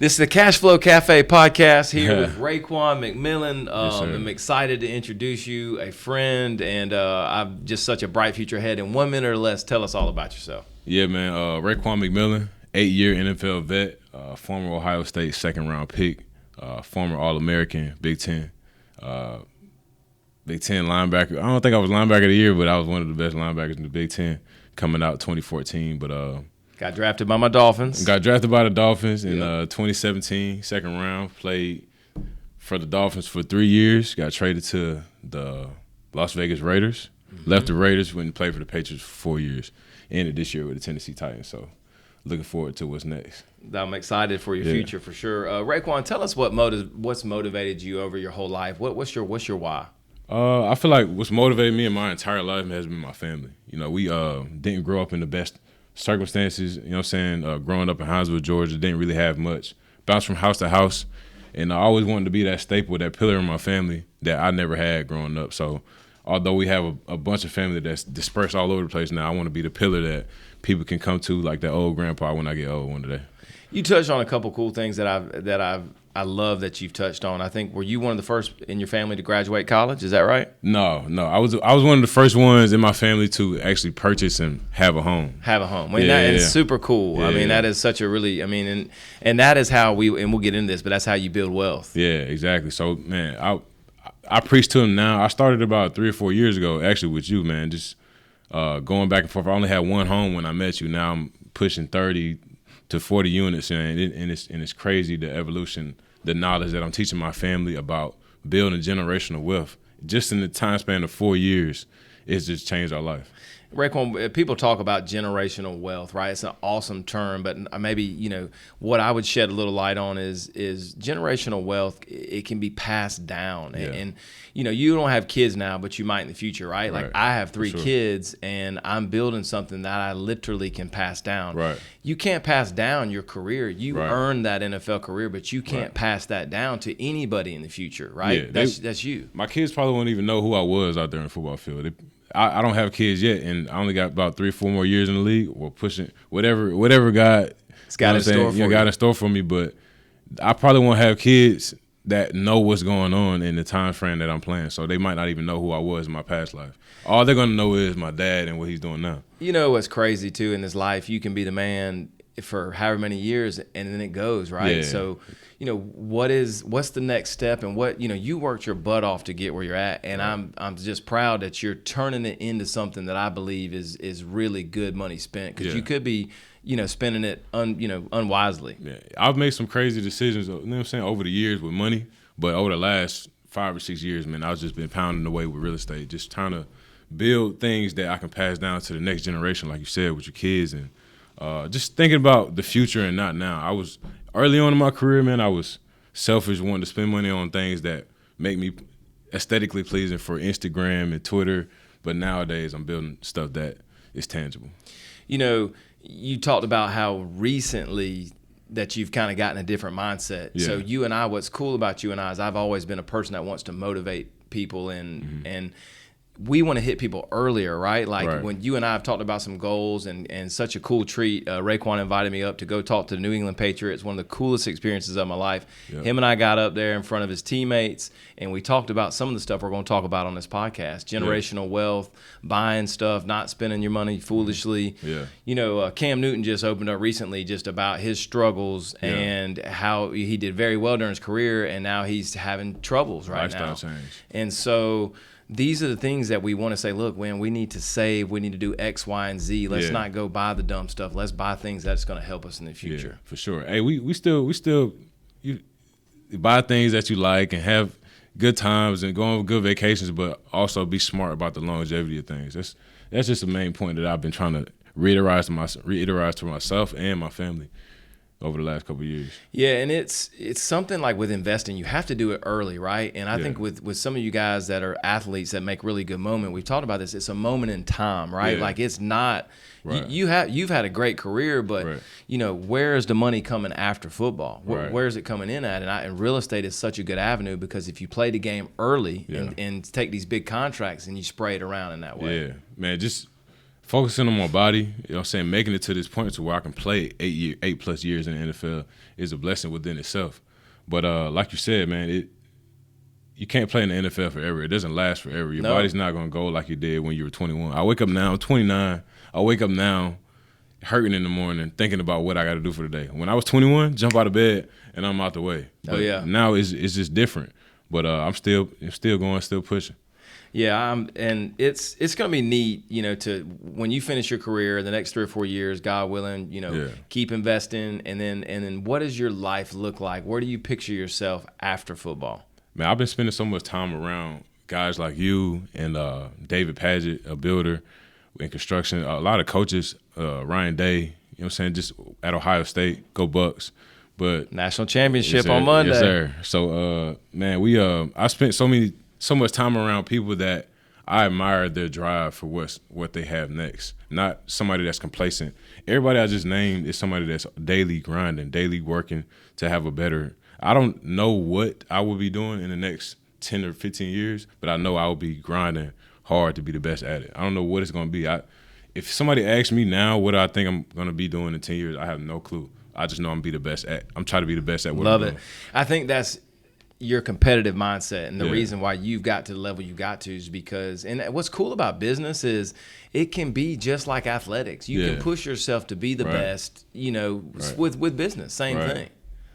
This is the Cashflow Cafe podcast here with Raekwon McMillan. Yes, I'm excited to introduce you, a friend, and I'm just such a bright future ahead. In 1 minute or less, tell us all about yourself. Yeah, man. Raekwon McMillan, 8-year NFL vet, former Ohio State second-round pick, former All-American, Big Ten linebacker. I don't think I was linebacker of the year, but I was one of the best linebackers in the Big Ten coming out 2014. But got drafted by my Dolphins. Got drafted by the Dolphins in 2017, second round. Played for the Dolphins for 3 years. Got traded to the Las Vegas Raiders. Left the Raiders, went and played for the Patriots for 4 years. Ended this year with the Tennessee Titans. So looking forward to what's next. I'm excited for your future for sure. Raekwon, tell us what's motivated you over your whole life. What's your why? I feel like what's motivated me in my entire life has been my family. You know, we didn't grow up in the best circumstances, you know what I'm saying, growing up in Hinesville, Georgia, didn't really have much. Bounced from house to house, and I always wanted to be that staple, that pillar in my family that I never had growing up. So although we have a bunch of family that's dispersed all over the place now, I want to be the pillar that people can come to, like that old grandpa when I get old one day. You touched on a couple cool things that I love that you've touched on. I think, were you one of the first in your family to graduate college? Is that right? No. I was one of the first ones in my family to actually purchase and have a home. I mean, it's super cool. Yeah, I mean, that is such a really, and that is how we'll get into this, but that's how you build wealth. Yeah, exactly. So, man, I preach to him now. I started about 3 or 4 years ago, actually, with you, man, just going back and forth. I only had one home when I met you. Now I'm pushing 30 to 40 units, and it's crazy, the evolution, the knowledge that I'm teaching my family about building generational wealth. Just in the time span of 4 years, it's just changed our life. Raekwon, people talk about generational wealth, right? It's an awesome term, but maybe, what I would shed a little light on is generational wealth. It can be passed down, and you don't have kids now, but you might in the future, right? Like I have 3 kids, and I'm building something that I literally can pass down. Right. You can't pass down your career. You earned that NFL career, but you can't pass that down to anybody in the future, right? Yeah, that's you. My kids probably won't even know who I was out there in the football field. I don't have kids yet, and I only got about 3 or 4 more years in the league. We're pushing whatever God got in store for you. Got in store for me. But I probably won't have kids that know what's going on in the time frame that I'm playing, so they might not even know who I was in my past life. All they're gonna know is my dad and what he's doing now. You know what's crazy too in this life? You can be the man for however many years, and then it goes, right? Yeah. So, what's the next step, and what you worked your butt off to get where you're at, and I'm just proud that you're turning it into something that I believe is really good money spent, because you could be spending it unwisely. Yeah, I've made some crazy decisions, you know what I'm saying, over the years with money, but over the last 5 or 6 years, man, I've just been pounding away with real estate, just trying to build things that I can pass down to the next generation, like you said, with your kids, and just thinking about the future and not now. I was early on in my career, man, I was selfish, wanting to spend money on things that make me aesthetically pleasing for Instagram and Twitter, but nowadays I'm building stuff that is tangible. You talked about how recently that you've kind of gotten a different mindset. Yeah. So you and I, what's cool about you and I is I've always been a person that wants to motivate people, and we want to hit people earlier, right? Like when you and I have talked about some goals, and such a cool treat. Raekwon invited me up to go talk to the New England Patriots, one of the coolest experiences of my life. Yep. Him and I got up there in front of his teammates, and we talked about some of the stuff we're going to talk about on this podcast: generational wealth, buying stuff, not spending your money foolishly. Yeah. Cam Newton just opened up recently just about his struggles and how he did very well during his career, and now he's having troubles right now. Lifestyle change. And so these are the things that we want to say, look, man, we need to save. We need to do X, Y, and Z. Let's not go buy the dumb stuff. Let's buy things that's going to help us in the future. Yeah, for sure. Hey, we still you buy things that you like and have good times and go on good vacations, but also be smart about the longevity of things. That's just the main point that I've been trying to reiterate to myself and my family over the last couple of years. Yeah, and it's something like with investing, you have to do it early, right? And I think with some of you guys that are athletes that make really good moment, we've talked about this, it's a moment in time, right? Yeah. Like it's not you've had a great career, but where is the money coming after football? Where is it coming in at? And real estate is such a good avenue, because if you play the game early and take these big contracts and you spray it around in that way. Yeah, man, just focusing on my body, you know what I'm saying, making it to this point to where I can play 8+ years in the NFL is a blessing within itself. But like you said, man, you can't play in the NFL forever. It doesn't last forever. Your body's not going to go like you did when you were 21. I wake up now, I'm 29. I wake up now hurting in the morning, thinking about what I got to do for the day. When I was 21, jump out of bed and I'm out the way. But now it's just different. But I'm still going, still pushing. Yeah, and it's going to be neat, you know, to when you finish your career, the next 3 or 4 years, God willing, you know, keep investing, and then what does your life look like? Where do you picture yourself after football? Man, I've been spending so much time around guys like you and David Padgett, a builder in construction, a lot of coaches, Ryan Day, you know what I'm saying, just at Ohio State, go Bucks. But national championship on Monday. Yes, sir. So, man, I spent so much time around people that I admire their drive for what they have next. Not somebody that's complacent. Everybody I just named is somebody that's daily grinding, daily working to have a better. I don't know what I will be doing in the next 10 or 15 years, but I know I will be grinding hard to be the best at it. I don't know what it's going to be. If somebody asks me now what I think I'm going to be doing in 10 years, I have no clue. I just know I'm trying to be the best at what I'm doing. Love it. I think that's your competitive mindset, and the reason why you've got to the level you got to is because, and what's cool about business is it can be just like athletics. You can push yourself to be the best, you know, with business, same thing.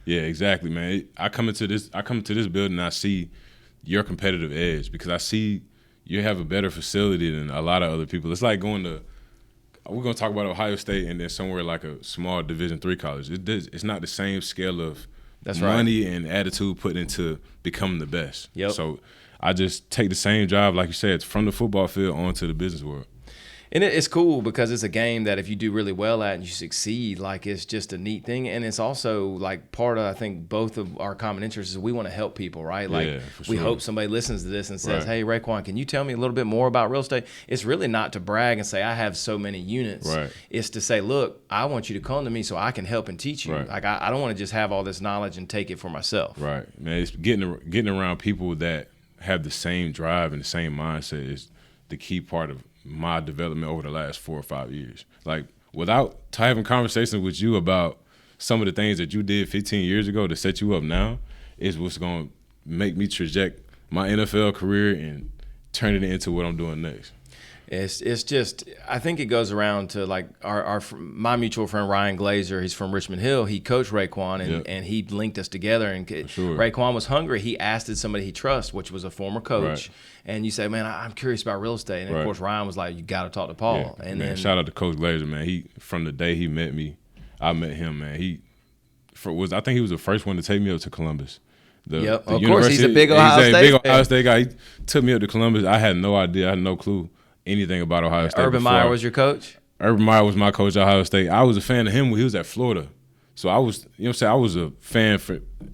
Yeah, exactly, man. I come into this building and I see your competitive edge because I see you have a better facility than a lot of other people. It's like we're going to talk about Ohio State and then somewhere like a small Division III college. It's not the same scale of money and attitude put into becoming the best. Yep. So I just take the same drive, like you said, from the football field onto the business world. And it's cool because it's a game that if you do really well at and you succeed, like it's just a neat thing. And it's also like part of, I think, both of our common interests is we want to help people, right? Like we hope somebody listens to this and says, hey, Raekwon, can you tell me a little bit more about real estate? It's really not to brag and say I have so many units. Right. It's to say, look, I want you to come to me so I can help and teach you. Right. Like I don't want to just have all this knowledge and take it for myself. Right. Man, it's getting around people that have the same drive and the same mindset is the key part of my development over the last 4 or 5 years. Like without having conversations with you about some of the things that you did 15 years ago to set you up now is what's going to make me traject my NFL career and turn it into what I'm doing next. It's just, I think it goes around to like my mutual friend Ryan Glazer. He's from Richmond Hill. He coached Raekwon and he linked us together. And Raekwon was hungry. He asked somebody he trusts, which was a former coach. Right. And you say, man, I'm curious about real estate. And of course Ryan was like, you got to talk to Paul. Yeah. And man, then shout out to Coach Glazer, man. He from the day he met me, I met him, man. I think he was the first one to take me up to Columbus. Of course, he's a big Ohio State guy. He took me up to Columbus. I had no idea. I had no clue anything about Ohio State. Urban Meyer was your coach? Urban Meyer was my coach at Ohio State. I was a fan of him when he was at Florida. So I was, you know what I'm saying, I was a fan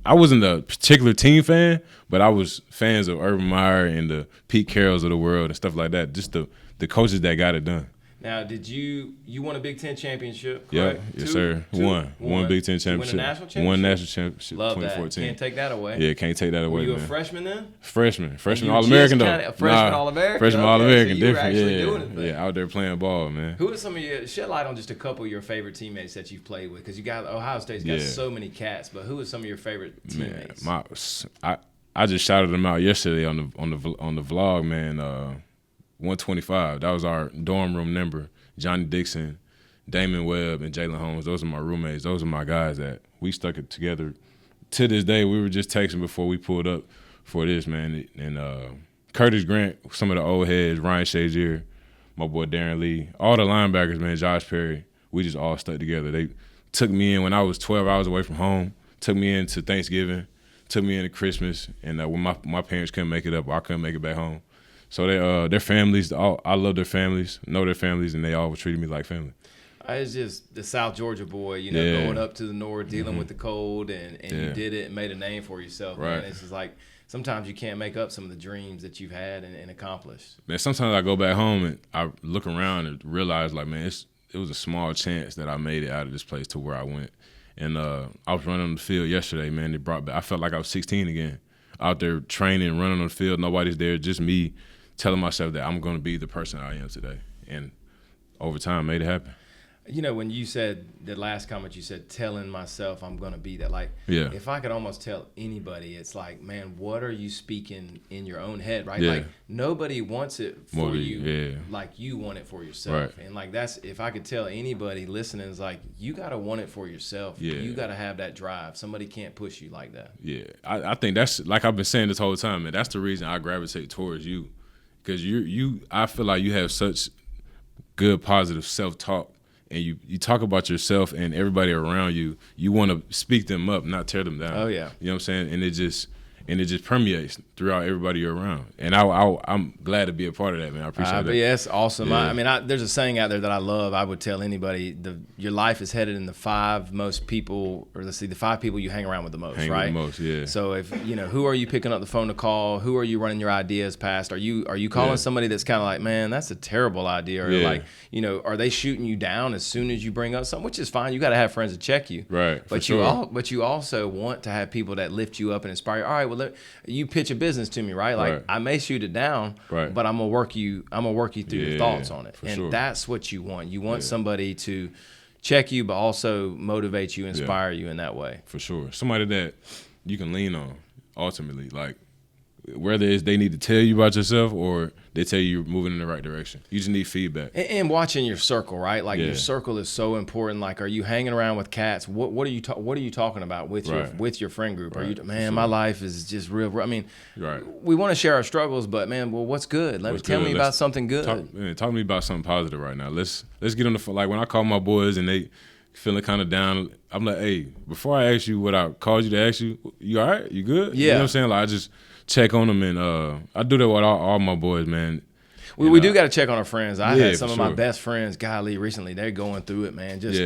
I wasn't a particular team fan, but I was fans of Urban Meyer and the Pete Carrolls of the world and stuff like that, just the coaches that got it done. Now, did you won a Big Ten championship, correct? Yeah, yes, sir. One Big Ten championship. Won a national championship? One national championship, Love 2014. That. Can't take that away. Yeah, can't take that away, Were you man. a freshman then? Freshman All-American, though. Freshman All-American? Freshman All-American, so you were different. actually doing it. Yeah, out there playing ball, man. Who are some of your, shed light on just a couple of your favorite teammates that you've played with? Because Ohio State's got so many cats, but who are some of your favorite teammates? Man, I just shouted them out yesterday on the vlog, man. 125, that was our dorm room number. Johnny Dixon, Damon Webb, and Jalen Holmes. Those are my roommates. Those are my guys that we stuck it together. To this day, we were just texting before we pulled up for this, man. And Curtis Grant, some of the old heads, Ryan Shazier, my boy Darren Lee, all the linebackers, man, Josh Perry, we just all stuck together. They took me in when I was 12 hours away from home, took me into Thanksgiving, took me into Christmas, and when my parents couldn't make it up, or I couldn't make it back home. So their families, I love their families, know their families, and they always treated me like family. It's just the South Georgia boy, you know, going up to the north, dealing with the cold, and you did it and made a name for yourself. Right. Man. It's just like sometimes you can't make up some of the dreams that you've had and accomplished. Man, sometimes I go back home and I look around and realize, like, man, it was a small chance that I made it out of this place to where I went. And I was running on the field yesterday, man. They brought back. I felt like I was 16 again, out there training, running on the field. Nobody's there, just me. Telling myself that I'm going to be the person I am today. And over time made it happen. You know, when you said the last comment, you said telling myself I'm going to be that. Like, if I could almost tell anybody, it's like, man, what are you speaking in your own head, right? Like, nobody wants it for you like you want it for yourself. Right. And, like, that's, if I could tell anybody listening, is like, you got to want it for yourself. Yeah. You got to have that drive. Somebody can't push you like that. Yeah. I think that's, like I've been saying this whole time, man, that's the reason I gravitate towards you. Because I feel like you have such good, positive self-talk. And you talk about yourself and everybody around you, you want to speak them up, not tear them down. Oh, yeah. You know what I'm saying? And it just permeates throughout everybody you're around. And I'm glad to be a part of that, man. I appreciate that. Yeah, it's awesome. Yeah. There's a saying out there that I love. I would tell anybody, your life is headed in the 5 most people, or the 5 people you hang around with the most, right? With the most, yeah. So if, who are you picking up the phone to call? Who are you running your ideas past? Are you calling somebody that's kind of like, man, that's a terrible idea? Or like, are they shooting you down as soon as you bring up something? Which is fine. You got to have friends to check you. Right, but you also want to have people that lift you up and inspire you. All right, well, you pitch a business to me, right? Like, I may shoot it down, but I'm gonna work you through your thoughts on it. And that's what you want. You want somebody to check you, but also motivate you, inspire you in that way. For sure. Somebody that you can lean on, ultimately. Like, whether it's they need to tell you about yourself or they tell you you're moving in the right direction. You just need feedback. And watching your circle, right? Like, your circle is so important. Like, are you hanging around with cats? What are you talking about with your friend group? Are you, man, my life is just real. I mean, we want to share our struggles, but man, well, what's good? Tell me about something good. Talk to me about something positive right now. Let's get on the phone. Like, when I call my boys and they feeling kind of down, I'm like, hey, before I ask you what I called you to ask you, you all right? You good? Yeah. You know what I'm saying? Like, I just check on them, and I do that with all my boys, man. We do got to check on our friends. I had some of my best friends, golly, recently, they're going through it, man. Just,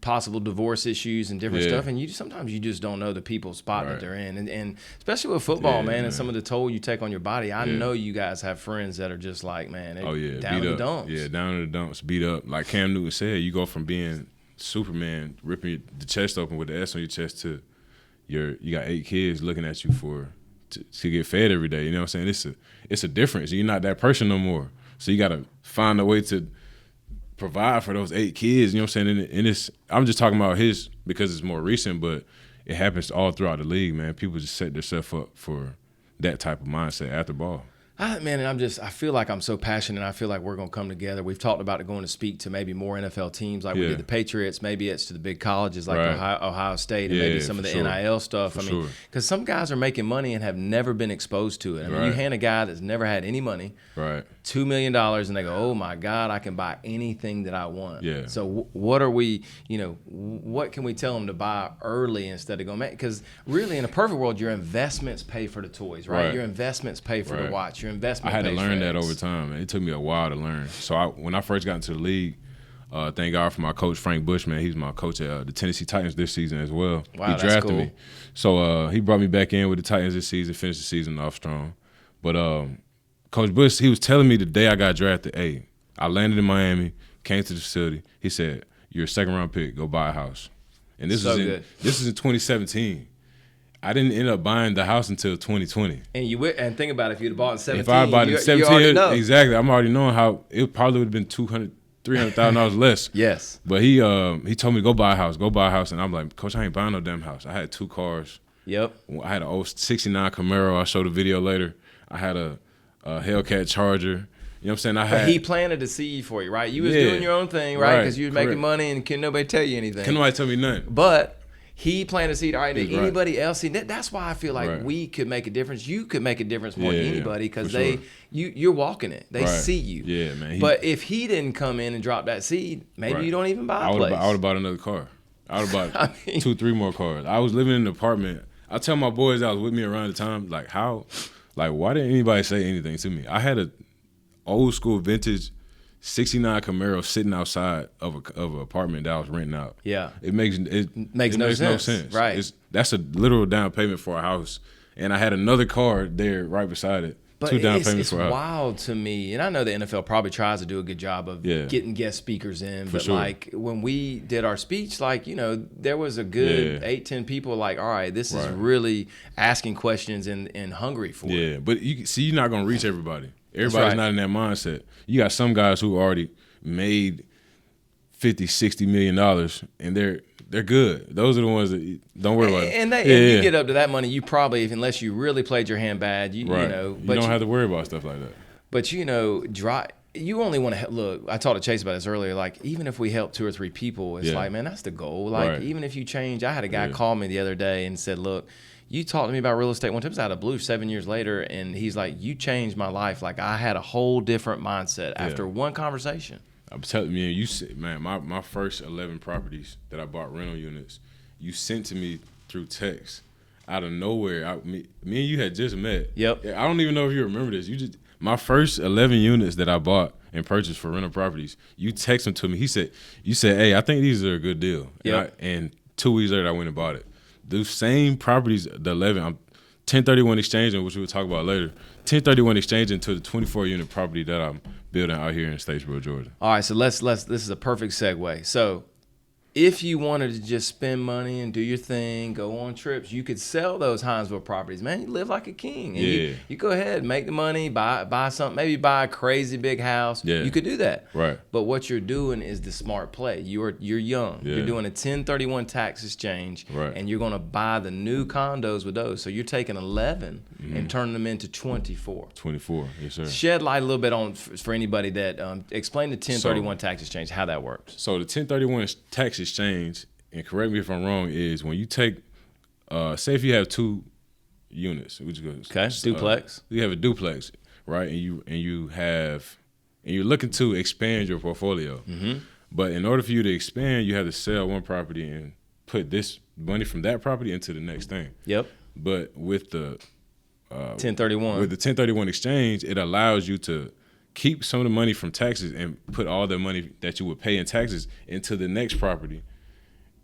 possible divorce issues and different stuff. And sometimes you just don't know the people's spot that they're in. And especially with football, man, and some of the toll you take on your body, I know you guys have friends that are just like, man, down in the dumps. Yeah, down in the dumps, beat up. Like Cam Newton said, you go from being Superman, ripping the chest open with the S on your chest, to you got 8 kids looking at you to get fed every day. You know what I'm saying? It's a difference. You're not that person no more. So you got to find a way to provide for those 8 kids. You know what I'm saying? And I'm just talking about his because it's more recent, but it happens all throughout the league, man. People just set themselves up for that type of mindset after ball. Man, and I feel like I'm so passionate. I feel like we're going to come together. We've talked about going to speak to maybe more NFL teams like we did the Patriots. Maybe it's to the big colleges like Ohio State, and maybe some of the NIL stuff. Because some guys are making money and have never been exposed to it. I mean, you hand a guy that's never had any money $2 million, and they go, oh, my God, I can buy anything that I want. Yeah. So what are we, what can we tell them to buy early instead of going, because really in a perfect world, your investments pay for the toys, right? Your investments pay for the watch. Your investment. I had to learn that over time, man. It took me a while to learn. So when I first got into the league, thank God for my coach, Frank Bush, man. He was my coach at the Tennessee Titans this season as well. Wow, he drafted me. So he brought me back in with the Titans this season, finished the season off strong. But Coach Bush, he was telling me the day I got drafted, hey, I landed in Miami, came to the facility. He said, you're a second-round pick. Go buy a house. And this is in 2017. I didn't end up buying the house until 2020. And think about it, if you'd have bought in 17, if I bought it in 17, exactly. I'm already knowing how it probably would have been $300,000 less. Yes. But he told me go buy a house, and I'm like, Coach, I ain't buying no damn house. I had 2 cars. Yep. I had an old '69 Camaro. I'll show the video later. I had a Hellcat Charger. You know what I'm saying? But he planted the seed for you, right? You was doing your own thing, right? Because you was making money, and can nobody tell you anything. Can nobody tell me nothing. But he planted a seed. All right, did anybody else see that? That's why I feel like we could make a difference. You could make a difference more than anybody, because you're walking it. They see you. Yeah, man. But if he didn't come in and drop that seed, maybe you don't even buy a place. I would have bought another car. I would have bought 2, 3 more cars. I was living in an apartment. I tell my boys that was with me around the time, why didn't anybody say anything to me? I had a old school vintage '69 Camaro sitting outside of an apartment that I was renting out. Yeah, it makes no sense. Right, that's a literal down payment for a house, and I had another car there right beside it. But 2 down payments for a house. It's wild to me, and I know the NFL probably tries to do a good job of getting guest speakers in. But like when we did our speech, there was a good 8-10 people. Like, all right, this is really asking questions and hungry for it. Yeah, but you're not gonna reach everybody. Everybody's not in that mindset. You got some guys who already made $50-60 million, and they're good. Those are the ones that don't worry about it. And you get up to that money, you probably, unless you really played your hand bad, you know. But you don't have to worry about stuff like that. But you only want to look. I talked to Chase about this earlier. Like, even if we help 2 or 3 people, it's like, man, that's the goal. Like, even if you change, I had a guy call me the other day and said, look, you talked to me about real estate one time. It was out of blue 7 years later, and he's like, you changed my life. Like, I had a whole different mindset after one conversation. I'm telling you, man, my first 11 properties that I bought rental units, you sent to me through text out of nowhere. Me and you had just met. Yep. I don't even know if you remember this. My first 11 units that I bought and purchased for rental properties, you text them to me. You said, hey, I think these are a good deal. Yep. And 2 weeks later, I went and bought it. Those same properties, the 11, I'm 1031 exchanging, which we'll talk about later. 1031 exchanging to the 24-unit property that I'm building out here in Statesboro, Georgia. All right, so let's. This is a perfect segue. So, if you wanted to just spend money and do your thing, go on trips, you could sell those Hinesville properties. Man, you live like a king. And you go ahead, make the money, buy something, maybe buy a crazy big house. Yeah. You could do that. Right. But what you're doing is the smart play. You're young. Yeah. You're doing a 1031 tax exchange, and you're going to buy the new condos with those. So you're taking 11 and turning them into 24. 24, yes, sir. Shed light a little bit on for anybody that explain the 1031 tax exchange, how that works. So the 1031 tax exchange, and correct me if I'm wrong, is when you take, say if you have 2 units, which goes duplex. You have a duplex, right? And you're looking to expand your portfolio. Mm-hmm. But in order for you to expand, you have to sell one property and put this money from that property into the next thing. Yep. But with the 1031. With the 1031 exchange, it allows you to keep some of the money from taxes and put all the money that you would pay in taxes into the next property.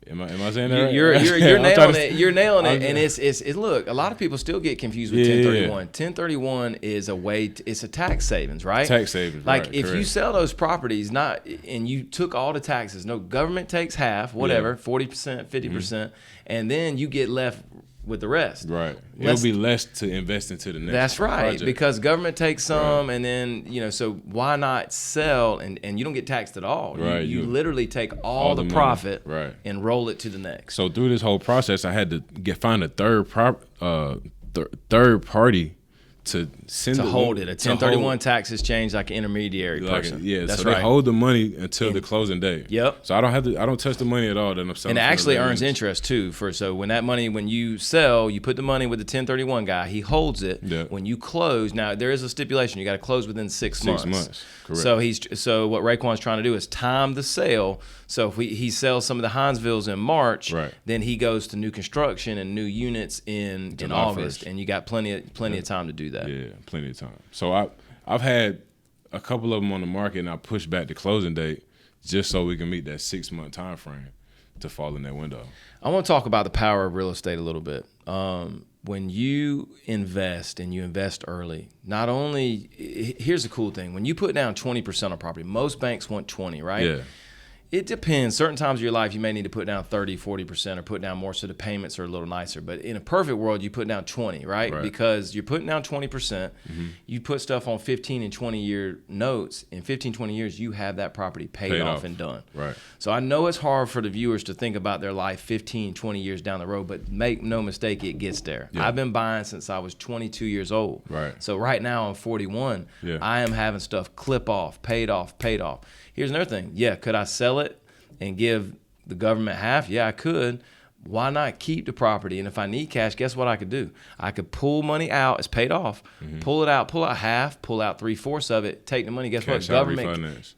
Am I saying that right? You're nailing it. You're nailing it. And it's look, a lot of people still get confused with 1031. 1031 is a way it's a tax savings, right? Tax savings. Like right, if correct. you sell those properties and you took all the taxes, no, government takes half, whatever, 40%, 50%, and then you get left with the rest. Right. It'll be less to invest into the next That's right, project. because government takes some, and then, so why not sell, and you don't get taxed at all. Right. You literally take all the profit right. and roll it to the next. So through this whole process, I had to find a third party to send to hold it. A 1031 tax exchange, like an intermediary person. Yeah, that's so right. They hold the money until the closing day. Yep. So I don't touch the money at all that I'm selling. And it actually earns interest too. So when you sell, you put the money with the 1031 guy. He holds it. Yep. When you close, now there is a stipulation. You got to close within 6 months. 6 months. Correct. So what Raekwon's trying to do is time the sale. So if he sells some of the Hinesvilles in March, right. then he goes to new construction and new units in August, 1st. And you got plenty of time to do that. Yeah, plenty of time. So I've had a couple of them on the market, and I pushed back the closing date just so we can meet that 6 month time frame to fall in that window. I want to talk about the power of real estate a little bit. When you invest and you invest early, not only here's the cool thing: when you put down 20% on property, most banks want 20, right? Yeah. It depends. Certain times of your life, you may need to put down 30, 40% or put down more so the payments are a little nicer. But in a perfect world, you put down 20, right? Because you're putting down 20%. Mm-hmm. You put stuff on 15 and 20-year notes. In 15, 20 years, you have that property paid off and done. Right. So I know it's hard for the viewers to think about their life 15, 20 years down the road, but make no mistake, it gets there. Yeah. I've been buying since I was 22 years old. Right. So right now I'm 41. Yeah. I am having stuff clip off, paid off. Here's another thing. Yeah, could I sell it and give the government half? Yeah, I could. Why not keep the property? And if I need cash, guess what I could do? I could pull money out. It's paid off. Mm-hmm. Pull out half, pull out 3/4 of it, take the money. Guess cash what?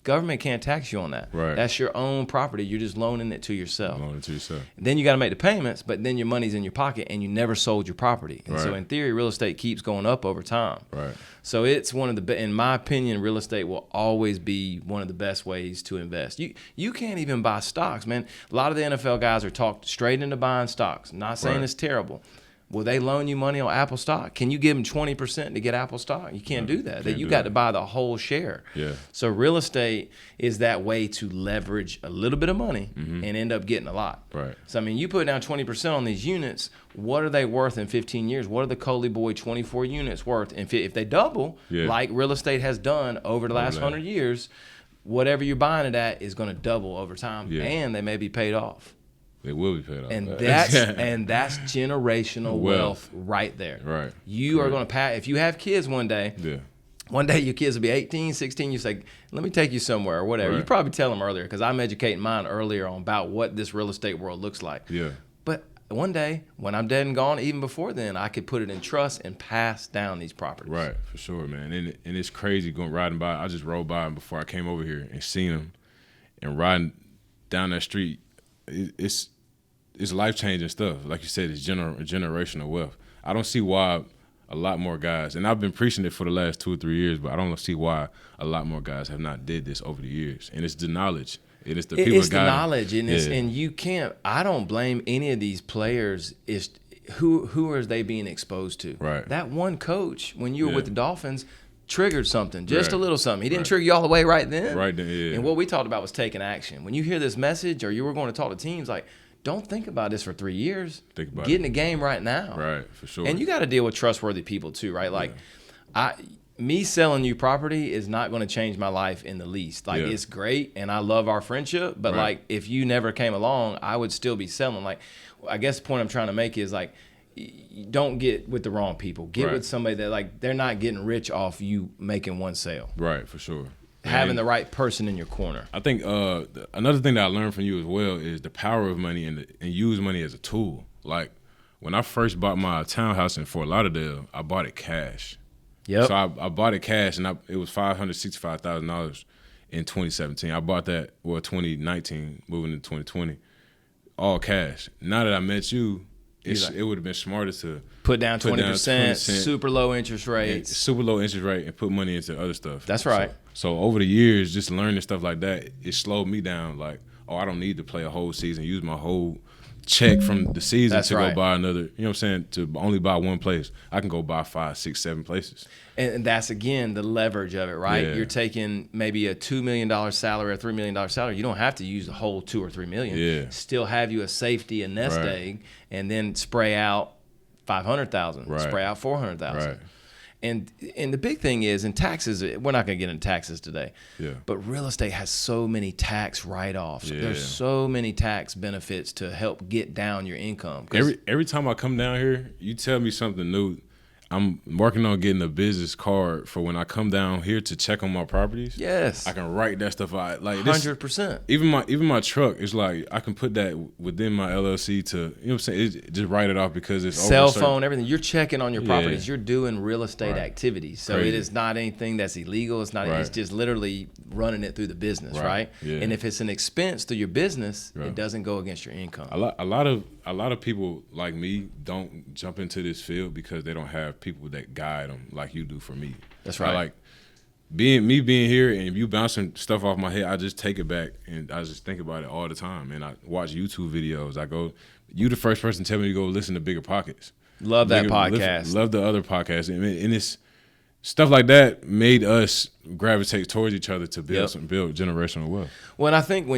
Government can't tax you on that. Right. That's your own property. You're just loaning it to yourself. And then you got to make the payments, but then your money's in your pocket and you never sold your property. And so in theory, real estate keeps going up over time. Right. So it's one of the, in my opinion, real estate will always be one of the best ways to invest. You can't even buy stocks, man. A lot of the NFL guys are talked straight into buying stocks. I'm not saying it's terrible. Will they loan you money on Apple stock? Can you give them 20% to get Apple stock? You can't do that. You got to buy the whole share. Yeah. So real estate is that way to leverage a little bit of money and end up getting a lot. Right. So, I mean, you put down 20% on these units, what are they worth in 15 years? What are the Coley Boy 24 units worth? And if they double, like real estate has done over the last 100 years, whatever you're buying it at is going to double over time, Yeah. and they may be paid off. They will be paid off. And that's generational wealth right there. Right. You are going to pass. If you have kids one day, one day your kids will be 18, 16. You say, let me take you somewhere or whatever. Right. You probably tell them earlier, because I'm educating mine earlier on about what this real estate world looks like. Yeah. But one day, when I'm dead and gone, even before then, I could put it in trust and pass down these properties. Right, for sure, man. And it's crazy riding by. I just rode by them before I came over here and seen them, and riding down that street. It's life-changing stuff. Like you said, it's generational wealth. I don't see why a lot more guys, and I've been preaching it for the last 2 or 3 years, but I don't see why a lot more guys have not did this over the years. And it's the knowledge. It is the people. It's the knowledge, and and you can't. I don't blame any of these players. Is who are they being exposed to? Right. That one coach, when you were with the Dolphins, triggered something, just right. a little something. He didn't trigger you all the way right then. Right then, yeah. And what we talked about was taking action. When you hear this message, or you were going to talk to teams, like, don't think about this for 3 years. Think about Get it. in the game right now. Right, for sure. And you got to deal with trustworthy people too, right? Like, me selling you property is not going to change my life in the least. Like, it's great, and I love our friendship, but like, if you never came along, I would still be selling. Like, I guess the point I'm trying to make is, like, don't get with the wrong people. Get with somebody that, like, they're not getting rich off you making one sale. Right, for sure. Having the right person in your corner. I think another thing that I learned from you as well is the power of money and use money as a tool. Like, when I first bought my townhouse in Fort Lauderdale, I bought it cash. Yep. So I bought it cash, and it was $565,000 in 2017. I bought that, 2019, moving into 2020, all cash. Now that I met you, it would have been smarter to put down 20%, super low interest rates. Super low interest rate, and put money into other stuff. That's right. So over the years, just learning stuff like that, it slowed me down. Like, I don't need to play a whole season, use my whole check from the season go buy another, you know what I'm saying, to only buy one place. I can go buy 5, 6, 7 places. And that's, again, the leverage of it, right? Yeah. You're taking maybe a $2 million salary or a $3 million salary. You don't have to use the whole $2 or $3 million. Yeah. Still have you a safety, a nest egg, and then spray out $500,000, spray out $400,000. Right. And the big thing is, in taxes, we're not going to get into taxes today, but real estate has so many tax write-offs. Yeah. There's so many tax benefits to help get down your income. Every time I come down here, you tell me something new. I'm working on getting a business card for when I come down here to check on my properties. Yes, I can write that stuff out. Like 100%. Even my truck is like, I can put that within my LLC to, you know what I'm saying, just write it off because it's cell phone, everything. You're checking on your properties. You're doing real estate Right. activities. So Crazy. it is not anything that's illegal. It's not. Right. It's just literally running it through the business, right? Yeah. And if it's an expense to your business, it doesn't go against your income. A lot of people like me don't jump into this field because they don't have people that guide them like you do for me. That's right. Like being here and you bouncing stuff off my head, I just take it back and I just think about it all the time. And I watch YouTube videos. You the first person to tell me to go listen to Bigger Pockets. Love that podcast. Love the other podcasts. And it's stuff like that made us gravitate towards each other to build generational wealth. Well, and I think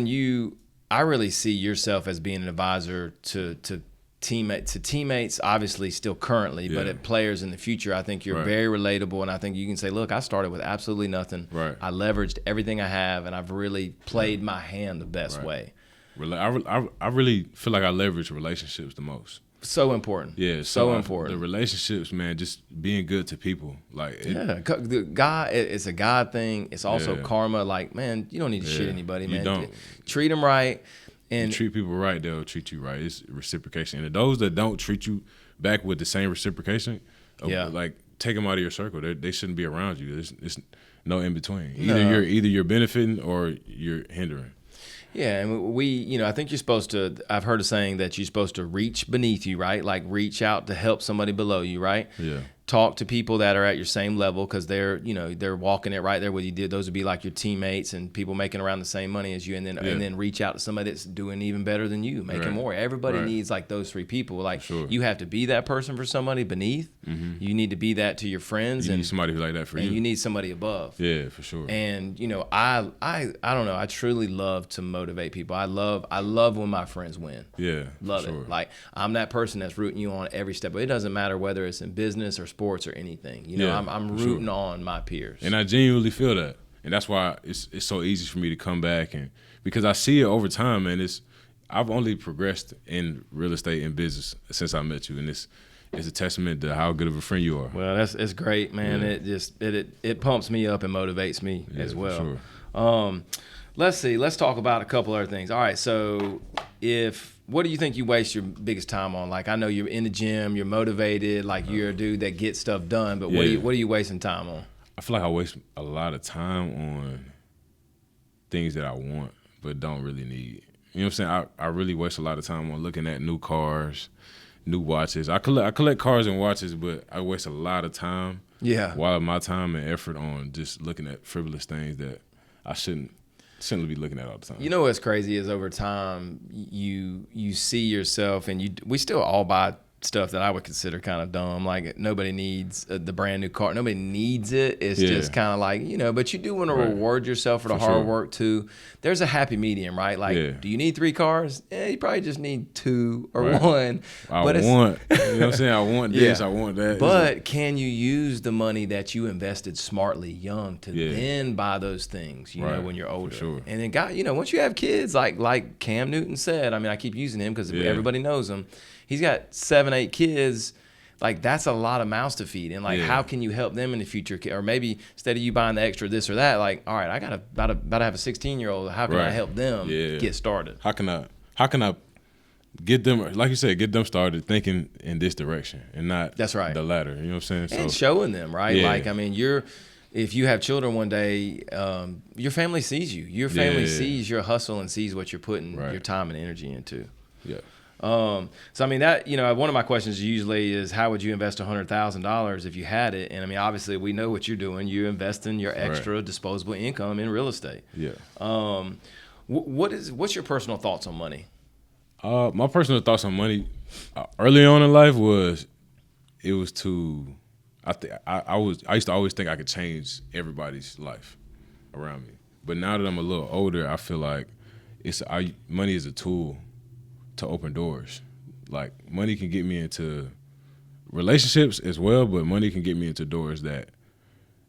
I really see yourself as being an advisor to teammates, obviously still currently, but at players in the future. I think you're very relatable, and I think you can say, look, I started with absolutely nothing. Right. I leveraged everything I have, and I've really played my hand the best way. I really feel like I leverage relationships the most. So important. Yeah, so important. The relationships, man, just being good to people. Like the God, it's a God thing. It's also karma. Like, man, you don't need to shit anybody, man. You don't. Treat them right. And you treat people right, they'll treat you right. It's reciprocation. And those that don't treat you back with the same reciprocation, like, take them out of your circle. They shouldn't be around you. It's no in between. Either you're benefiting or you're hindering. Yeah, and I think you're supposed to. I've heard a saying that you're supposed to reach beneath you, right? Like, reach out to help somebody below you, right? Yeah. Talk to people that are at your same level because they're walking it right there with you. Those would be like your teammates and people making around the same money as you, and then reach out to somebody that's doing even better than you, making more. Everybody needs like those 3 people. Like, you have to be that person for somebody beneath. Mm-hmm. You need to be that to your friends. You need somebody like that for you. And you need somebody above. Yeah, for sure. And I don't know. I truly love to motivate people. I love when my friends win. Yeah, love it. Like, I'm that person that's rooting you on every step. But it doesn't matter whether it's in business or sports or anything. I'm rooting on my peers. And I genuinely feel that. And that's why it's so easy for me to come back, and because I see it over time, man. I've only progressed in real estate and business since I met you, and it's a testament to how good of a friend you are. Well, it's great, man. Yeah. It pumps me up and motivates me as well. For sure. Let's see. Let's talk about a couple other things. All right. So, what do you think you waste your biggest time on? Like, I know you're in the gym, you're motivated, like you're a dude that gets stuff done. But what are you wasting time on? I feel like I waste a lot of time on things that I want but don't really need. You know what I'm saying? I really waste a lot of time on looking at new cars, new watches. I collect cars and watches, but I waste a lot of time. Yeah. A lot of my time and effort on just looking at frivolous things that I shouldn't be looking at all the time. You know what's crazy is over time you see yourself, and we still all buy stuff that I would consider kind of dumb. Like, nobody needs the brand new car. Nobody needs it. It's just kind of like, but you do want to reward yourself for the hard work too. There's a happy medium, right? Like, do you need 3 cars? You probably just need 2 or 1. You know what I'm saying? I want this, I want that. But can you use the money that you invested smartly young to then buy those things, you know, when you're older? For sure. And then, once you have kids, like Cam Newton said, I mean, I keep using him because everybody knows him. He's got 7, 8 kids. Like, that's a lot of mouths to feed. And, like, how can you help them in the future? Or maybe instead of you buying the extra this or that, like, all right, I got about to have a 16-year-old. How can I help them get started? How can I get them, like you said, get them started thinking in this direction and not the latter? You know what I'm saying? And showing them, right? Yeah. Like, I mean, if you have children one day, your family sees you. Your family sees your hustle and sees what you're putting your time and energy into. Yeah. So I mean that, one of my questions usually is, how would you invest $100,000 if you had it? And I mean, obviously we know what you're doing. You're investing your extra disposable income in real estate. Yeah. What's your personal thoughts on money? My personal thoughts on money early on in life was, I used to always think I could change everybody's life around me. But now that I'm a little older, I feel like money is a tool to open doors. Like, money can get me into relationships as well, but money can get me into doors that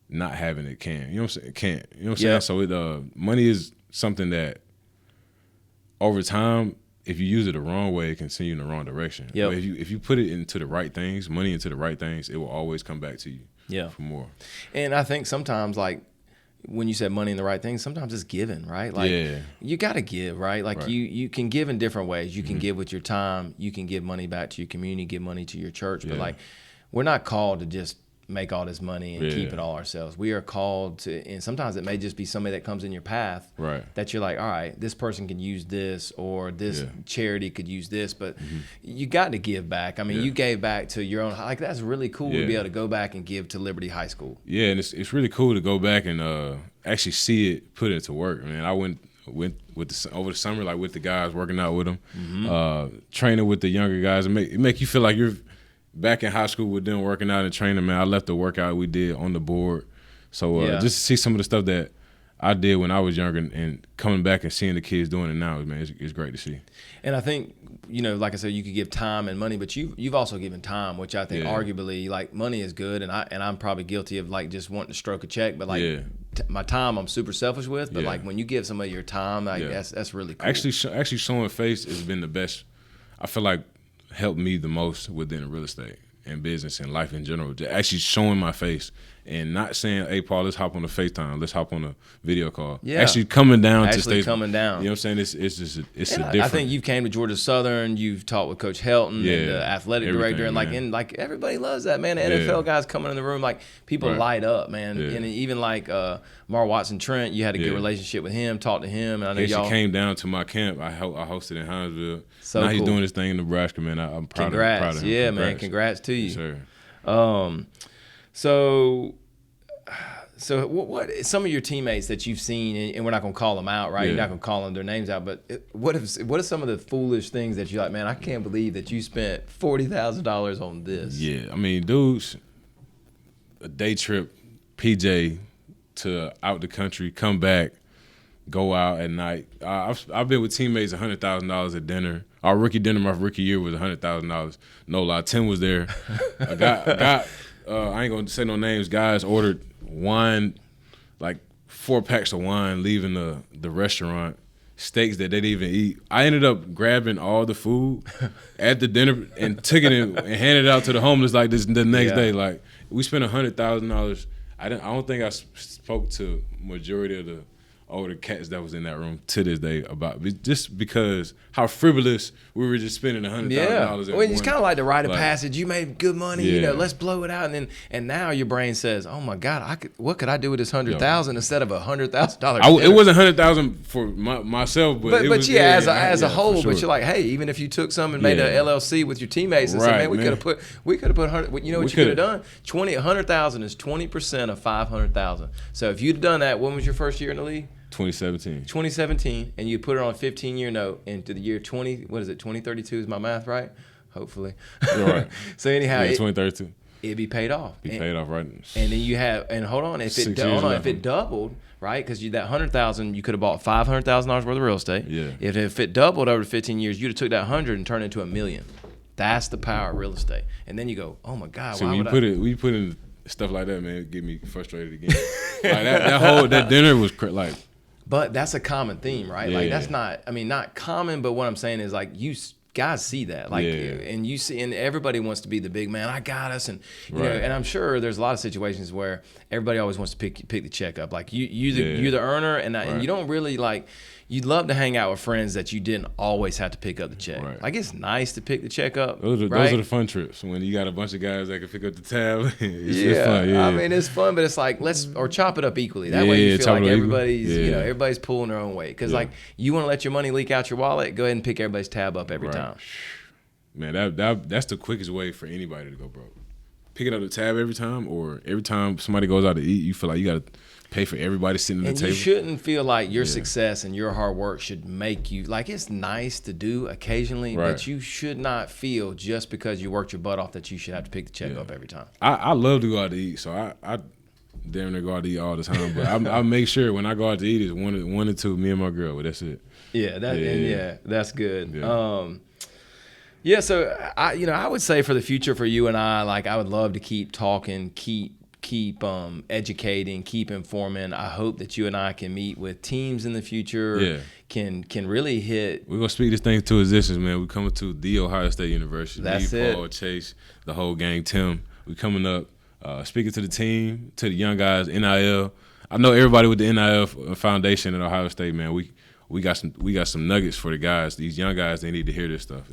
not having it can. You know what I'm saying? It can't. You know what I'm saying? So money is something that over time, if you use it the wrong way, it can send you in the wrong direction. Yep. But if you put it into the right things, money into the right things, it will always come back to you for more. And I think sometimes, like, when you said money in the right things, sometimes it's giving, right? Like, you got to give, right? Like, you can give in different ways. You can give with your time. You can give money back to your community, give money to your church. But, like, we're not called to just make all this money and keep it all ourselves. We are called to, and sometimes it may just be somebody that comes in your path that you're like, all right, this person can use this, or this charity could use this, but you got to give back. I mean, you gave back to your own, like, that's really cool to be able to go back and give to Liberty High School. Yeah, and it's really cool to go back and actually put it to work. I mean, I went with over the summer, like, with the guys, working out with them, training with the younger guys. It make you feel like you're back in high school with them, working out and training, man. I left the workout we did on the board. So just to see some of the stuff that I did when I was younger and coming back and seeing the kids doing it now, man, it's great to see. And I think, like I said, you could give time and money, but you've also given time, which I think arguably, like, money is good, and I'm probably guilty of, like, just wanting to stroke a check, but, like, my time I'm super selfish with, but like, when you give somebody your time, like, that's really cool. Actually showing face has been the best. I feel like helped me the most within real estate and business and life in general. Just actually showing my face and not saying, "Hey, Paul, let's hop on a FaceTime, let's hop on a video call." Yeah. Actually coming down to stage. Coming down. You know what I'm saying? It's just it's and a different. I think you came to Georgia Southern. You've taught with Coach Helton and the athletic director, and like everybody loves that, man. The NFL guys coming in the room, like, people light up, man. And even like Mar Watson Trent, you had a good relationship with him. Talked to him, and I know y'all came down to my camp. I hosted in Hinesville. So now cool. He's doing his thing in Nebraska, man. I'm proud Congrats. of him. Yeah, Congrats. man. Congrats to you. Yes, sir. So what some of your teammates that you've seen, and we're not gonna call them out, right? You're not gonna call them their names out, but what are some of the foolish things that you're like, man, I can't believe that you spent $40,000 on this? Yeah, I mean, dudes, a day trip, PJ, to out the country, come back, go out at night. I've been with teammates $100,000 at dinner. Our rookie dinner, my rookie year, was $100,000. No lie, Tim was there. I ain't gonna say no names. Guys ordered wine, like 4 packs of wine leaving the restaurant, steaks that they didn't even eat. I ended up grabbing all the food at the dinner and took it in and handed it out to the homeless like this the next day. Like, we spent $100,000. I don't think I spoke to majority of the older cats that was in that room to this day about just because how frivolous we were just spending $100,000. Yeah, well, it's kind of like the rite of passage. You made good money, you know. Let's blow it out, and now your brain says, "Oh my God, what could I do with this $100,000 instead of $100,000?" It wasn't $100,000 for myself, but as a whole. Sure. But you're like, hey, even if you took some and made an LLC with your teammates and said, man, we could have put 100. You know what you could have done? $100,000 is 20% of $500,000. So if you'd have done that, when was your first year in the league? 2017, and you put it on a 15-year note into the year 2032 is my math right? Hopefully. You're right. So anyhow, 2032. It'd be paid off. Paid off, right? And then you have, and hold on, if it doubled, right? Because that $100,000, you could have bought $500,000 worth of real estate. Yeah. If it doubled over 15 years, you'd have took that 100 and turned it into $1 million. That's the power of real estate. And then you go, oh my God, so when you put in stuff like that, man, it get me frustrated again. Like that dinner was like. But that's a common theme, right? Like that's not common, but what I'm saying is like you guys see that, like, and you see, and everybody wants to be the big man. I got us, and you know, and I'm sure there's a lot of situations where everybody always wants to pick the check up. Like you're the earner, and you don't really like. You'd love to hang out with friends that you didn't always have to pick up the check. Right. Like it's nice to pick the check up. Those are the fun trips when you got a bunch of guys that can pick up the tab. It's fun. Yeah, I mean it's fun, but it's like or chop it up equally. That way you feel like everybody's everybody's pulling their own weight. Because like you want to let your money leak out your wallet, go ahead and pick everybody's tab up every time. Man, that's the quickest way for anybody to go broke. Picking up the tab every time, or every time somebody goes out to eat, you feel like you got to pay for everybody sitting at the table. And you shouldn't feel like your success and your hard work should make you, like it's nice to do occasionally, but you should not feel just because you worked your butt off that you should have to pick the check up every time. I love to go out to eat, so I damn near go out to eat all the time, but I make sure when I go out to eat, it's one or two, me and my girl, but that's it. That's good. So I would say for the future for you and I, like I would love to keep talking, keep educating, keep informing. I hope that you and I can meet with teams in the future. Can really hit. We're gonna speak this thing to existence, man. We're coming to the Ohio State University. That's me, Paul, Chase, the whole gang, Tim. We coming up, speaking to the team, to the young guys, NIL. I know everybody with the NIL foundation at Ohio State, man. We got some nuggets for the guys. These young guys, they need to hear this stuff.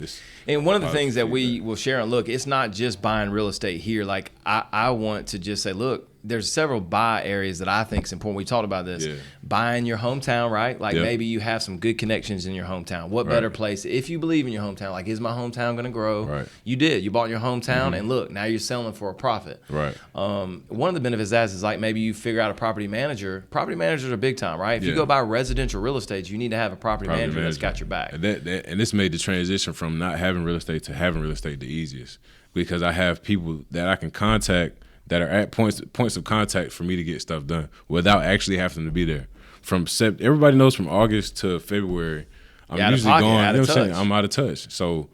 And one of the things that we will share, and look, it's not just buying real estate here. Like I want to just say, look, there's several buy areas that I think is important. We talked about this. Buying your hometown, right? Like maybe you have some good connections in your hometown. What better place? If you believe in your hometown, like is my hometown going to grow? Right. You did. You bought in your hometown, and look, now you're selling for a profit. Right. One of the benefits of that is like maybe you figure out a property manager. Property managers are big time, right? If you go buy residential real estate, you need to have a property manager that's got your back. And this made the transition from not having real estate to having real estate the easiest, because I have people that I can contact that are at points of contact for me to get stuff done without actually having to be there. Everybody knows from August to February, I'm usually gone. You know what I'm saying? I'm out of touch. So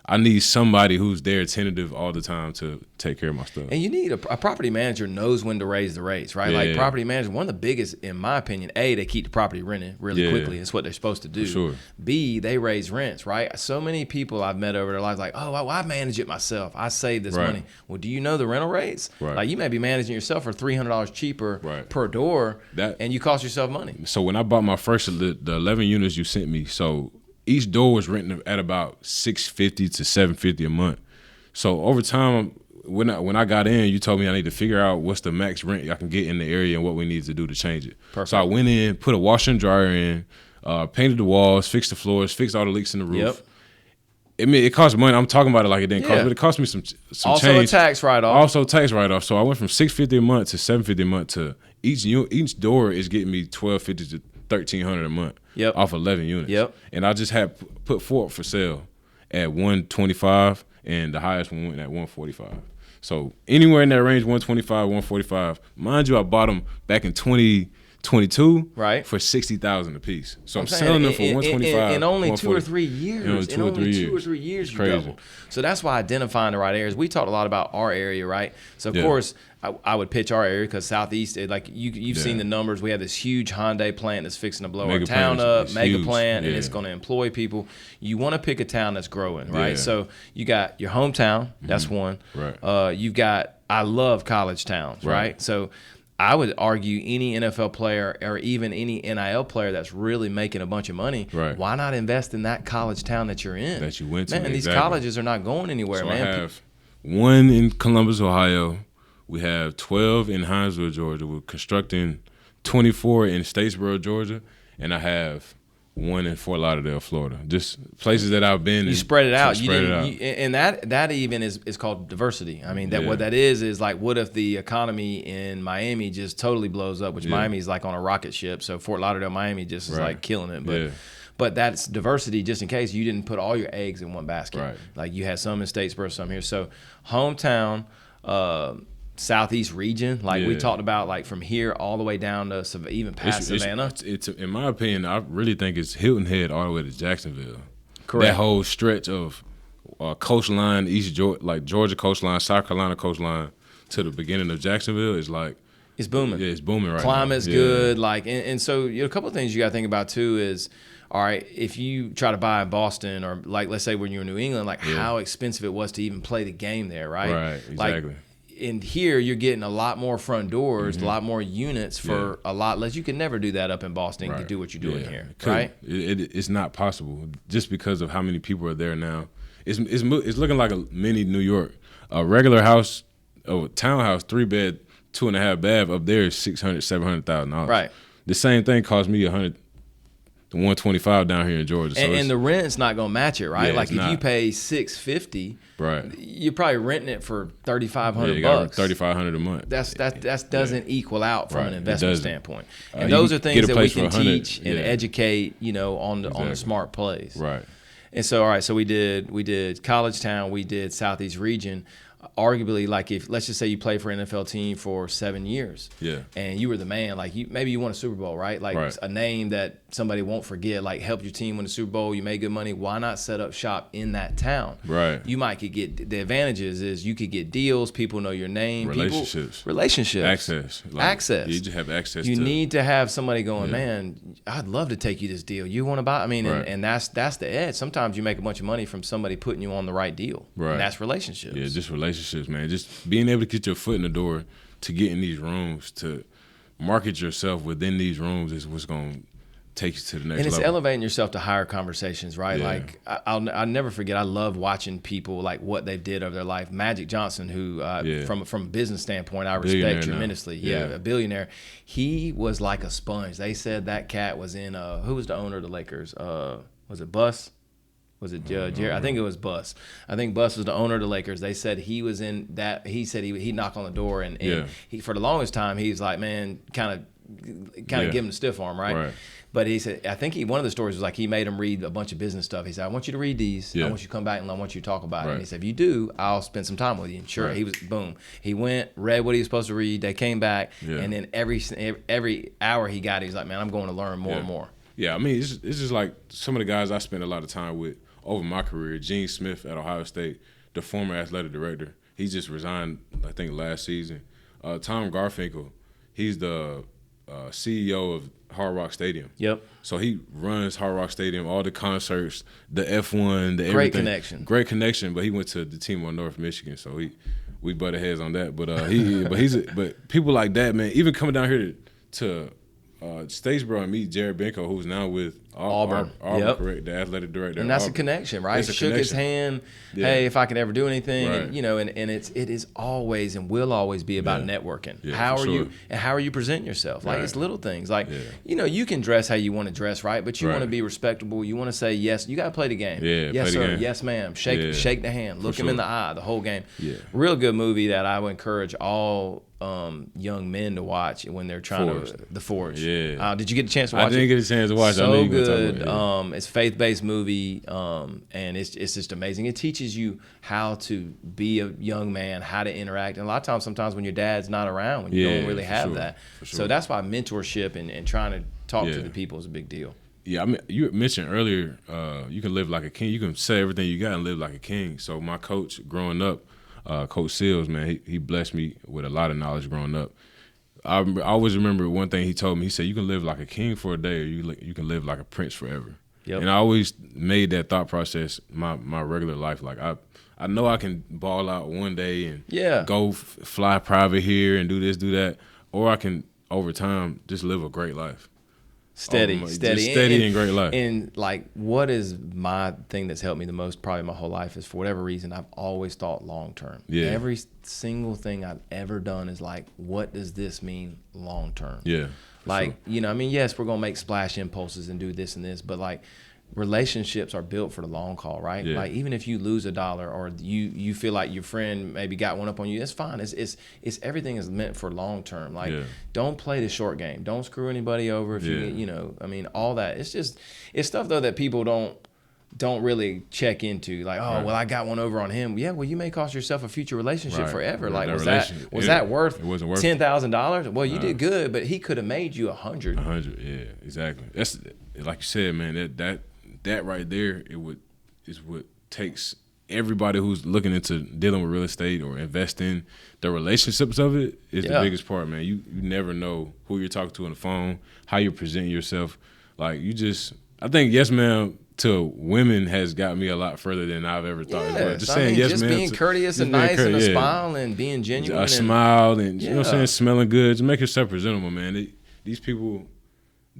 I need somebody who's there attentive all the time to take care of my stuff. And you need a property manager knows when to raise the rates, right? Like property manager, one of the biggest, in my opinion, A, they keep the property rented really quickly. It's what they're supposed to do. For sure. B, they raise rents, right? So many people I've met over their lives like, oh, well, I manage it myself. I save this money. Well, do you know the rental rates? Right. Like you may be managing yourself for $300 cheaper per door, and you cost yourself money. So when I bought my first, the 11 units you sent me, so each door was renting at about $650 to $750 a month. So over time, when I got in, you told me I need to figure out what's the max rent I can get in the area and what we need to do to change it. Perfect. So I went in, put a washer and dryer in, painted the walls, fixed the floors, fixed all the leaks in the roof. It cost money. I'm talking about it like it didn't cost, but it cost me some also change. Also a tax write-off. So I went from $650 a month to $750 a month to each door is getting me $1,250 to $1,300 a month. Off 11 units. And I just had put 4 up for sale at $125, and the highest one went at $145. So anywhere in that range, $125, $145. Mind you, I bought them back in 2016, 22 right for $60,000 a piece. So I'm selling them for 125 in only 2 or 3 years. In only 2 or 3 years, you crazy. double. So that's why identifying the right areas. We talked a lot about our area, right? So of course I would pitch our area because Southeast, like you've seen the numbers. We have this huge Hyundai plant that's fixing to blow our town up, mega plant, and it's going to employ people. You want to pick a town that's growing, right? So you got your hometown, that's one. Right. You've got, I love college towns, right? So I would argue any NFL player or even any NIL player that's really making a bunch of money, why not invest in that college town that you're in? That you went to. Man, these colleges are not going anywhere, so man. I have one in Columbus, Ohio. We have 12 in Hinesville, Georgia. We're constructing 24 in Statesboro, Georgia. And I have one in Fort Lauderdale, Florida. Just places that I've been. You spread it out. And that even is called diversity. I mean, what that is like, what if the economy in Miami just totally blows up, which Miami's like on a rocket ship. So Fort Lauderdale, Miami just is like killing it. But that's diversity just in case you didn't put all your eggs in one basket. Right. Like you had some in Statesboro, some here. So hometown, Southeast region, like we talked about, like from here all the way down to even past Savannah. It's in my opinion, I really think it's Hilton Head all the way to Jacksonville. Correct. That whole stretch of coastline, Georgia coastline, South Carolina coastline to the beginning of Jacksonville is like it's booming. Yeah, it's booming right Climate's now. Good, like, and so a couple of things you got to think about too is, all right, if you try to buy in Boston or like let's say when you're in New England, like how expensive it was to even play the game there, right? Right, exactly. Like, in here, you're getting a lot more front doors, a lot more units for a lot less. You can never do that up in Boston and do what you're doing here, right? It's not possible just because of how many people are there now. It's looking like a mini New York. A regular house, a townhouse, 3-bed, 2.5 bath up there is $600,000-$700,000. Right. The same thing cost me $125 down here in Georgia. So and the rent's not gonna match it, right? Yeah, like if not. you pay $650, right, you're probably renting it for $3,500 bucks. $3,500 a month. That doesn't equal out from an investment standpoint. And you those are things that we can 100, teach and educate, on the smart plays. Right. And so, all right, so we did College Town, we did Southeast Region. Arguably, like if let's just say you play for an NFL team for 7 years, and you were the man, like maybe you won a Super Bowl, right? Like a name that somebody won't forget, like helped your team win the Super Bowl. You made good money. Why not set up shop in that town? Right. You might could get the advantages is you could get deals. People know your name. Relationships. Access. You just have access. You need to have somebody going, man, I'd love to take you this deal. You want to buy? I mean, and that's the edge. Sometimes you make a bunch of money from somebody putting you on the right deal. Right. And that's relationships. Yeah, just relationships, man. Just being able to get your foot in the door to get in these rooms, to market yourself within these rooms is what's going to take you to the next level. And it's elevating yourself to higher conversations, right? Yeah. Like I'll never forget. I love watching people like what they did over their life. Magic Johnson, who from a business standpoint, I respect tremendously. Yeah, a billionaire. He was like a sponge. They said that cat was in. Who was the owner of the Lakers? Was it Buss? Was it Jerry? I think it was Buss. I think Buss was the owner of the Lakers. They said he was in that. He said he'd knock on the door and he for the longest time he's like, man, kind of give him the stiff arm, right? But he said, I think one of the stories was like he made him read a bunch of business stuff. He said, I want you to read these. I want you to come back and I want you to talk about it. And he said, if you do, I'll spend some time with you. And sure, he was, boom. He went, read what he was supposed to read. They came back. And then every hour he got, he was like, man, I'm going to learn more and more. Yeah, I mean, it's just like some of the guys I spent a lot of time with over my career. Gene Smith at Ohio State, the former athletic director. He just resigned, I think, last season. Tom Garfinkel, he's the CEO of Hard Rock Stadium. Yep. So he runs Hard Rock Stadium, all the concerts, the F1, the everything. Great connection. But he went to the team on North Michigan, so we butted heads on that. But but people like that, man. Even coming down here to Statesboro and meet Jared Benko, who's now with Auburn, correct, the athletic director. And that's a connection, right? Shook his hand. Hey, if I could ever do anything, and it is always and will always be about networking. Yeah, how are you presenting yourself? Like it's little things. Like you can dress how you want to dress, right? But you want to be respectable. You want to say yes. You got to play the game. Yeah, yes sir. Game. Yes ma'am. Shake the hand. Look him in the eye. The whole game. Yeah. Real good movie that I would encourage all young men to watch when they're trying The Forge. Yeah. Did you get a chance to watch it? I didn't get a chance to watch it. So good. It's a faith-based movie, and it's just amazing. It teaches you how to be a young man, how to interact. And a lot of times, sometimes when your dad's not around, when you don't really have that. Sure. So that's why mentorship and trying to talk to the people is a big deal. Yeah, I mean, you mentioned earlier, you can live like a king. You can say everything you got and live like a king. So my coach growing up, Coach Seals, man, he blessed me with a lot of knowledge growing up. I always remember one thing he told me. He said, you can live like a king for a day, or you can live like a prince forever. Yep. And I always made that thought process my regular life. Like, I know I can ball out one day and go fly private here and do this, do that. Or I can, over time, just live a great life. Steady and great life. And like, what is my thing that's helped me the most probably my whole life is, for whatever reason, I've always thought long term. Yeah. Every single thing I've ever done is like, what does this mean long term? Yeah. Like, you know, I mean, yes, we're gonna make splash impulses and do this and this, but like, relationships are built for the long haul, right? Yeah. Like, even if you lose $1 or you feel like your friend maybe got one up on you, it's fine. It's everything is meant for long term. Like, don't play the short game. Don't screw anybody over if you know. I mean, all that. It's stuff though that people don't really check into. Like, well, I got one over on him. Yeah, well, you may cost yourself a future relationship forever. Like, was that worth $10,000? Well, you did good, but he could have made you 100. 100, yeah, exactly. That's like you said, man. That right there, is what takes everybody who's looking into dealing with real estate or investing. The relationships of it is the biggest part, man. You never know who you're talking to on the phone, how you're presenting yourself. Like, I think yes, ma'am, to women has got me a lot further than I've ever thought. Yeah, just saying yes, man. Just being courteous and nice and a smile and being genuine. A smile and you know what I'm saying, smelling good. Just make yourself presentable, man. These people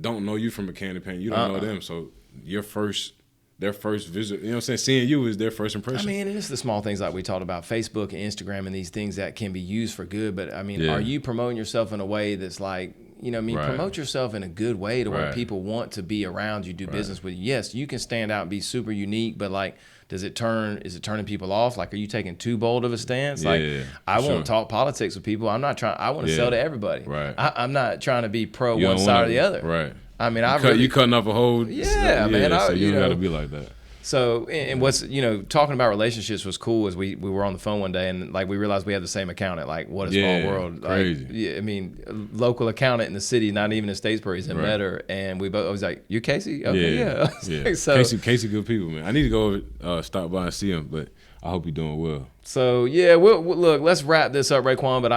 don't know you from a can of paint. You don't know them, so their first visit, you know what I'm saying, seeing you is their first impression. I mean, it's the small things like we talked about, Facebook and Instagram and these things that can be used for good. But I mean, are you promoting yourself in a way that's like, you know what I mean, promote yourself in a good way to where people want to be around you, do business with you. Yes, you can stand out and be super unique, but like, is it turning people off? Like, are you taking too bold of a stance? I won't talk politics with people. I'm not trying, I want to sell to everybody. Right. I'm not trying to be pro one side or the other. Right. I mean, you cutting off a whole man. So you don't got to be like that. So, and what's, talking about relationships was cool as we were on the phone one day and like we realized we had the same accountant. Like, what a small world. Crazy. Like, I mean, local accountant in the city, not even in Statesboro, he's in Metter, and we both, I was like, you Casey? Okay, yeah. So, Casey good people, man. I need to go over, stop by and see him, but I hope you're doing well. So, yeah, we'll look, let's wrap this up, Raekwon, but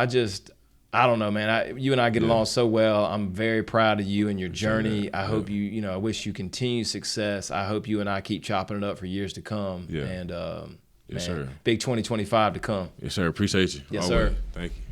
I don't know, man. You and I get along so well. I'm very proud of you and your journey. I hope I wish you continued success. I hope you and I keep chopping it up for years to come. Yeah. And, yes, sir. Big 2025 to come. Yes, sir. Appreciate you. Yes, sir. Thank you.